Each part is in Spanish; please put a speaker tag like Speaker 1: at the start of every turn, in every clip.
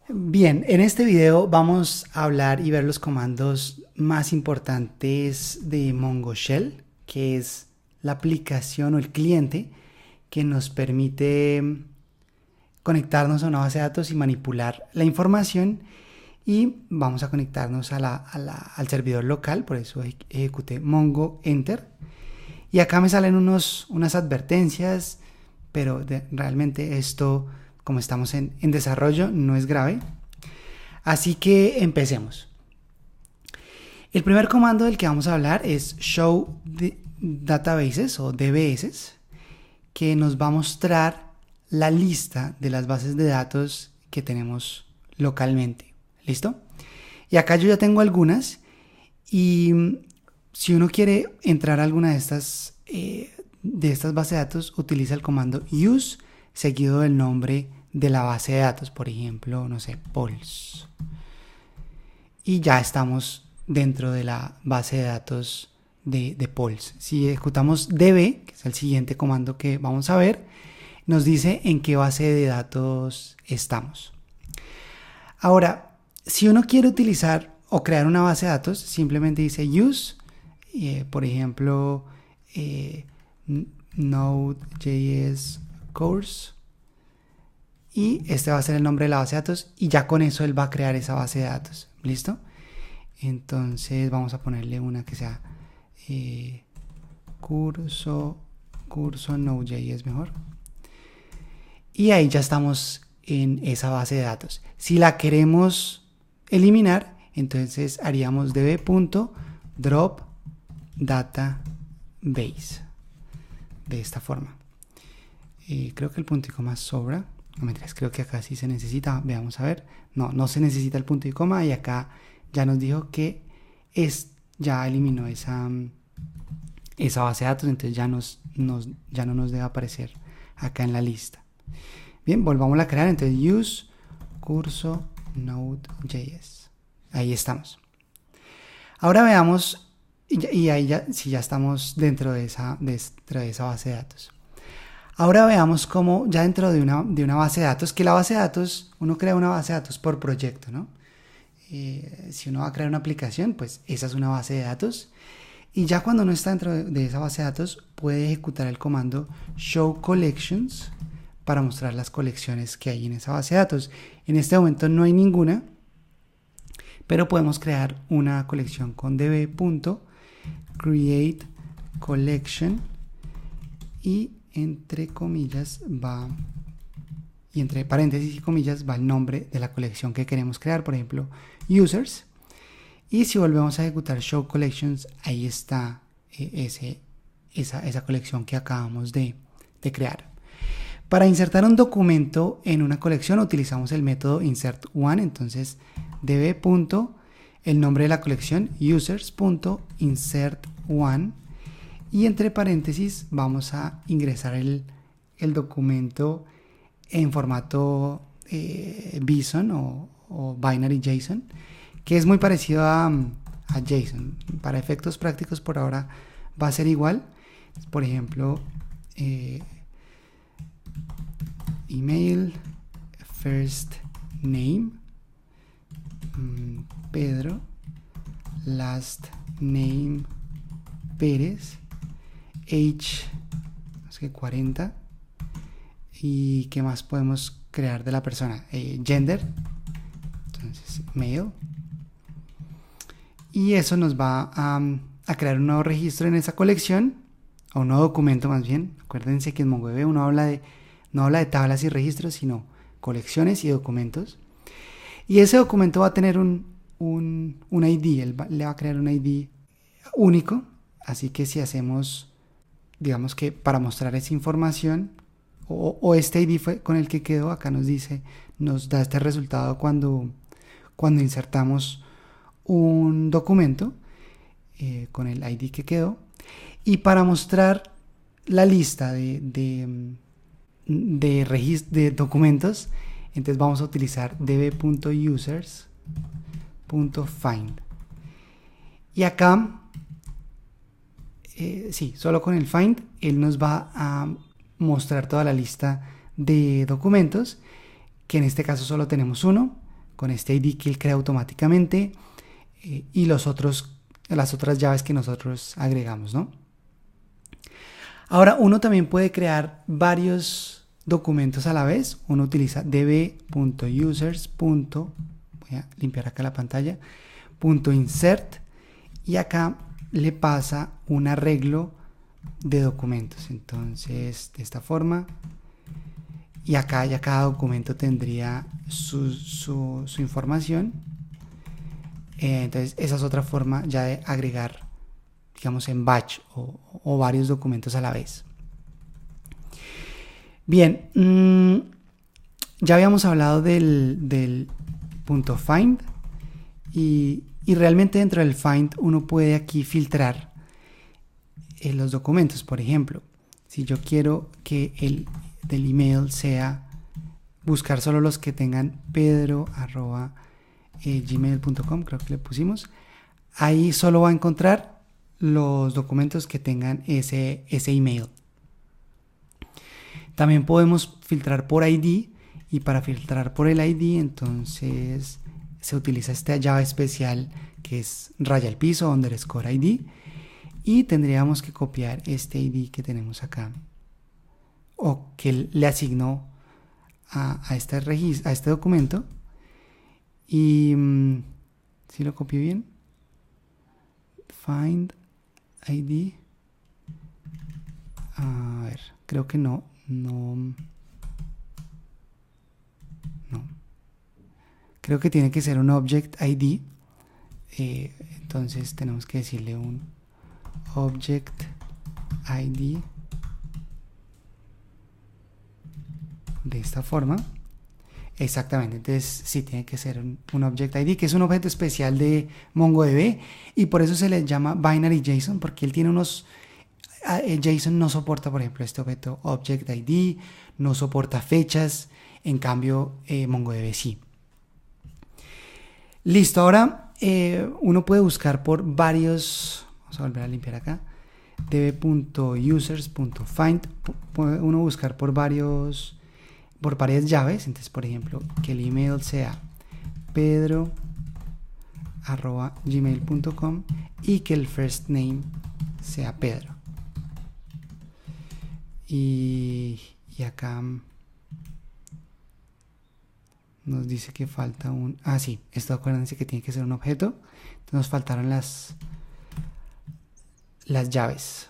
Speaker 1: Bien, en este video vamos a hablar y ver los comandos más importantes de Mongo Shell, que es la aplicación o el cliente que nos permite conectarnos a una base de datos y manipular la información. Y vamos a conectarnos al servidor local, por eso ejecuté Mongo Enter. Y acá me salen unas advertencias, pero realmente esto, como estamos en desarrollo, no es grave. Así que empecemos. El primer comando del que vamos a hablar es show databases o DBS, que nos va a mostrar la lista de las bases de datos que tenemos localmente. ¿Listo? Y acá yo ya tengo algunas y si uno quiere entrar a alguna de estas bases de datos, utiliza el comando use seguido del nombre de la base de datos, por ejemplo, no sé, Pulse. Y ya estamos dentro de la base de datos de Pulse. Si ejecutamos db, que es el siguiente comando que vamos a ver, nos dice en qué base de datos estamos. Ahora, si uno quiere utilizar o crear una base de datos, simplemente dice use, por ejemplo, Node.js course, y este va a ser el nombre de la base de datos y ya con eso él va a crear esa base de datos. ¿Listo? Entonces vamos a ponerle una que sea curso Node.js mejor. Y ahí ya estamos en esa base de datos. Si la queremos eliminar, entonces haríamos db.drop database de esta forma. Creo que el punto y coma sobra. No mentiras, creo que acá sí se necesita. Veamos a ver. No se necesita el punto y coma y acá ya nos dijo que ya eliminó esa base de datos, entonces ya no nos debe aparecer acá en la lista. Bien, volvamos a crear, entonces use curso Node.js. Ahí estamos. Ahora veamos, y ahí ya estamos dentro de esa base de datos. Ahora veamos cómo ya dentro de una base de datos, que la base de datos, uno crea una base de datos por proyecto, ¿no? Si uno va a crear una aplicación, pues esa es una base de datos. Y ya cuando uno está dentro de esa base de datos, puede ejecutar el comando show collections para mostrar las colecciones que hay en esa base de datos. En este momento no hay ninguna, pero podemos crear una colección con db.createCollection y entre comillas y entre paréntesis y comillas va el nombre de la colección que queremos crear, por ejemplo, users. Y si volvemos a ejecutar show collections, ahí está esa colección que acabamos de crear. Para insertar un documento en una colección utilizamos el método insert_one, entonces db. El nombre de la colección users.insert_one y entre paréntesis vamos a ingresar el documento en formato BSON o binary JSON, que es muy parecido a JSON. Para efectos prácticos por ahora va a ser igual. Por ejemplo, email, first name, Pedro, last name, Pérez, age, es que 40, y qué más podemos crear de la persona, gender, entonces male, y eso nos va a crear un nuevo registro en esa colección, o un nuevo documento más bien. Acuérdense que en MongoDB uno no habla de tablas y registros, sino colecciones y documentos. Y ese documento va a tener un ID, le va a crear un ID único. Así que si hacemos, digamos que para mostrar esa información, o este ID fue con el que quedó, acá nos da este resultado cuando insertamos un documento con el ID que quedó. Y para mostrar la lista de documentos, entonces vamos a utilizar db.users.find. Y acá, solo con el find, él nos va a mostrar toda la lista de documentos, que en este caso solo tenemos uno, con este ID que él crea automáticamente y las otras llaves que nosotros agregamos, ¿no? Ahora, uno también puede crear varios documentos a la vez. Uno utiliza db.users. Voy a limpiar acá la pantalla. .insert y acá le pasa un arreglo de documentos. Entonces, de esta forma. Y acá ya cada documento tendría su información. Entonces, esa es otra forma ya de agregar, digamos, en batch o varios documentos a la vez. Bien, ya habíamos hablado del punto find y realmente dentro del find uno puede aquí filtrar los documentos. Por ejemplo, si yo quiero que el del email sea buscar solo los que tengan pedro@gmail.com, creo que le pusimos, ahí solo va a encontrar los documentos que tengan ese email. También podemos filtrar por ID, y para filtrar por el ID entonces se utiliza esta llave especial que es raya al piso _ID, y tendríamos que copiar este ID que tenemos acá o que le asignó a este documento, y si lo copio bien, find ID, a ver, creo que no, creo que tiene que ser un object ID. Entonces tenemos que decirle un object ID de esta forma. Exactamente, entonces sí tiene que ser un object ID, que es un objeto especial de MongoDB, y por eso se le llama binary JSON, porque él tiene unos JSON no soporta, por ejemplo, este objeto object ID, no soporta fechas, en cambio MongoDB sí. Listo, ahora uno puede buscar por varios, vamos a volver a limpiar acá, db.users.find, puede uno buscar por varias llaves. Entonces, por ejemplo, que el email sea pedro@gmail.com y que el first name sea Pedro. Y acá nos dice que falta un... sí, esto acuérdense que tiene que ser un objeto. Entonces nos faltaron las llaves.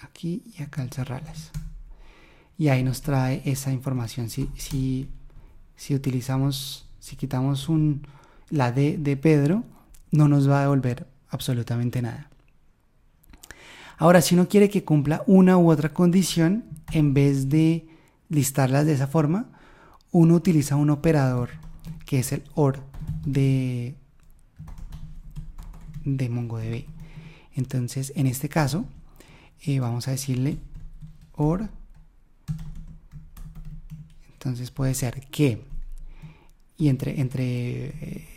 Speaker 1: Aquí y acá al cerrarlas. Y ahí nos trae esa información. Si utilizamos, si quitamos la D de Pedro, no nos va a devolver absolutamente nada. Ahora, si uno quiere que cumpla una u otra condición, en vez de listarlas de esa forma, uno utiliza un operador que es el OR de MongoDB. Entonces, en este caso, vamos a decirle OR. Entonces puede ser que, y entre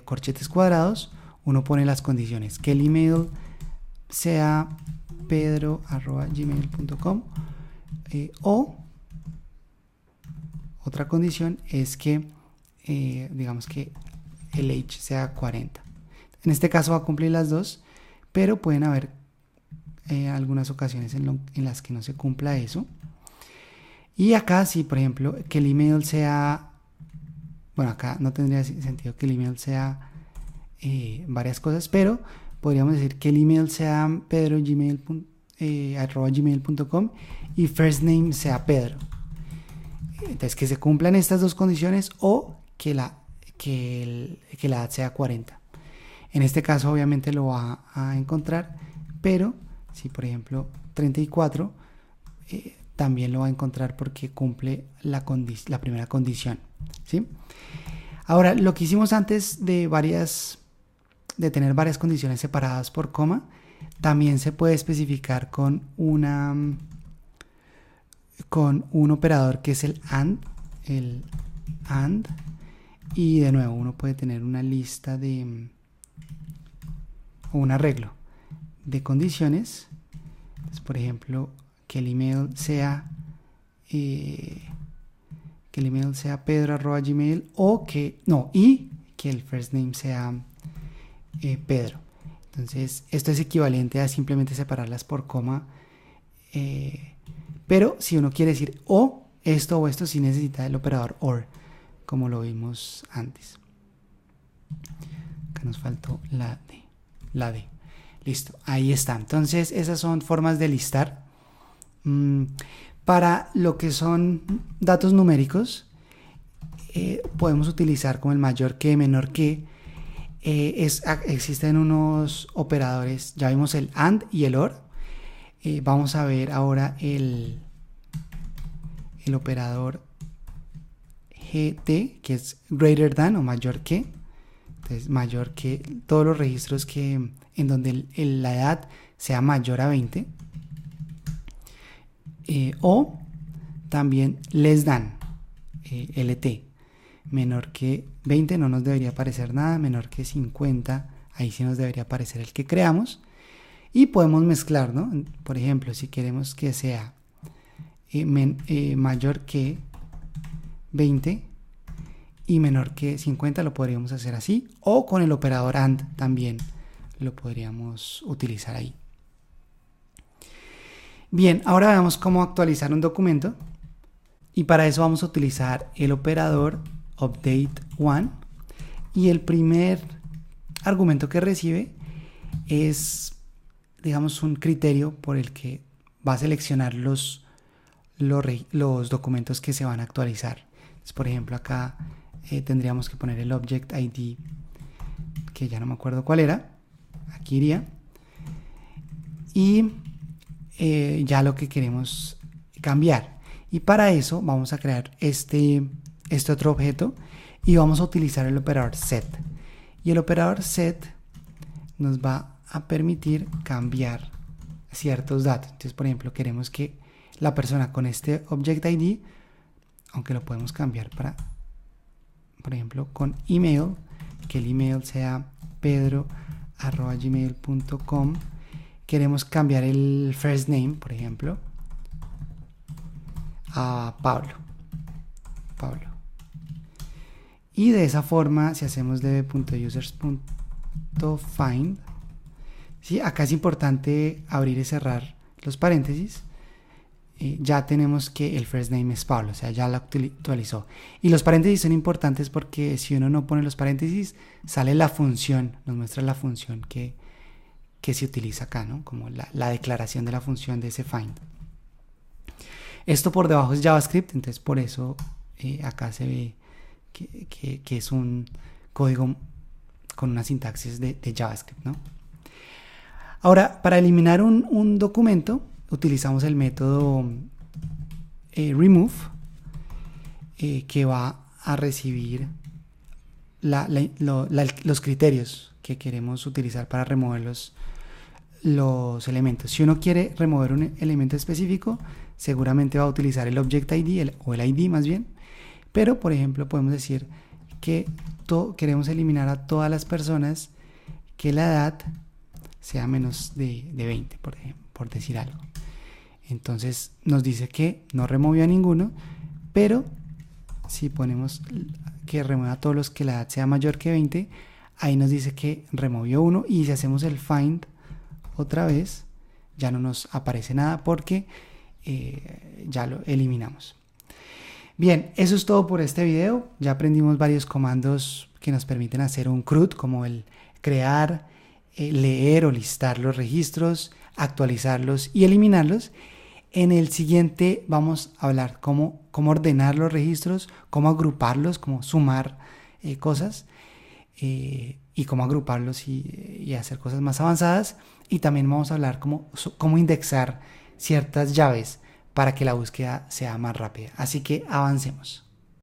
Speaker 1: corchetes cuadrados, uno pone las condiciones, que el email sea pedro@gmail.com, o otra condición es que digamos que el age sea 40. En este caso va a cumplir las dos, pero pueden haber algunas ocasiones en las que no se cumpla eso. Y acá sí, por ejemplo, que el email sea, bueno, acá no tendría sentido que el email sea varias cosas, pero podríamos decir que el email sea pedro@gmail.com y first name sea Pedro. Entonces, que se cumplan estas dos condiciones, o que la edad sea 40. En este caso obviamente lo va a encontrar, pero si por ejemplo 34, también lo va a encontrar porque cumple la primera condición, ¿sí? Ahora, lo que hicimos antes de tener varias condiciones separadas por coma, también se puede especificar con un operador que es el AND, y de nuevo uno puede tener una lista o un arreglo de condiciones. Entonces, por ejemplo, que el email sea que que el email sea pedro@gmail o que, no, y que el first name sea Pedro. Entonces, esto es equivalente a simplemente separarlas por coma. Pero si uno quiere decir o esto, sí necesita el operador OR, como lo vimos antes. Acá nos faltó la D. La D. Listo, ahí está. Entonces, esas son formas de listar. Para lo que son datos numéricos, podemos utilizar como el mayor que, menor que. Existen unos operadores, ya vimos el AND y el OR. Vamos a ver ahora el operador GT, que es greater than o mayor que. Entonces, mayor que todos los registros en donde la edad sea mayor a 20. O también less than, LT. Menor que 20 no nos debería aparecer nada, menor que 50, ahí sí nos debería aparecer el que creamos. Y podemos mezclar, ¿no? Por ejemplo, si queremos que sea mayor que 20 y menor que 50, lo podríamos hacer así. O con el operador AND también lo podríamos utilizar ahí. Bien, ahora veamos cómo actualizar un documento. Y para eso vamos a utilizar el operador update one. Y el primer argumento que recibe es, digamos, un criterio por el que va a seleccionar los documentos que se van a actualizar. Entonces, por ejemplo, acá tendríamos que poner el object ID, que ya no me acuerdo cuál era. Aquí iría. Y ya lo que queremos cambiar. Y para eso vamos a crear este otro objeto y vamos a utilizar el operador set. Y el operador set nos va a permitir cambiar ciertos datos. Entonces, por ejemplo, queremos que la persona con este object ID, aunque lo podemos cambiar para, por ejemplo, con email, que el email sea pedro@gmail.com. Queremos cambiar el first name, por ejemplo, a Pablo. Y de esa forma, si hacemos db.users.find, ¿sí? Acá es importante abrir y cerrar los paréntesis. Ya tenemos que el first name es Pablo, o sea, ya la actualizó. Y los paréntesis son importantes porque si uno no pone los paréntesis, sale la función, nos muestra la función que se utiliza acá, ¿no? Como la declaración de la función de ese find. Esto por debajo es JavaScript, entonces por eso acá se ve que es un código con una sintaxis de JavaScript, ¿no? Ahora, para eliminar un documento, utilizamos el método remove, que va a recibir los criterios que queremos utilizar para remover los elementos. Si uno quiere remover un elemento específico, seguramente va a utilizar el object ID o el ID más bien. Pero, por ejemplo, podemos decir que queremos eliminar a todas las personas que la edad sea menos de 20, por decir algo. Entonces nos dice que no removió a ninguno, pero si ponemos que remueva a todos los que la edad sea mayor que 20, ahí nos dice que removió uno, y si hacemos el find otra vez, ya no nos aparece nada porque ya lo eliminamos. Bien, eso es todo por este video. Ya aprendimos varios comandos que nos permiten hacer un CRUD, como el crear, leer o listar los registros, actualizarlos y eliminarlos. En el siguiente vamos a hablar cómo ordenar los registros, cómo agruparlos, cómo sumar cosas, y cómo agruparlos y hacer cosas más avanzadas. Y también vamos a hablar cómo indexar ciertas llaves para que la búsqueda sea más rápida. Así que avancemos.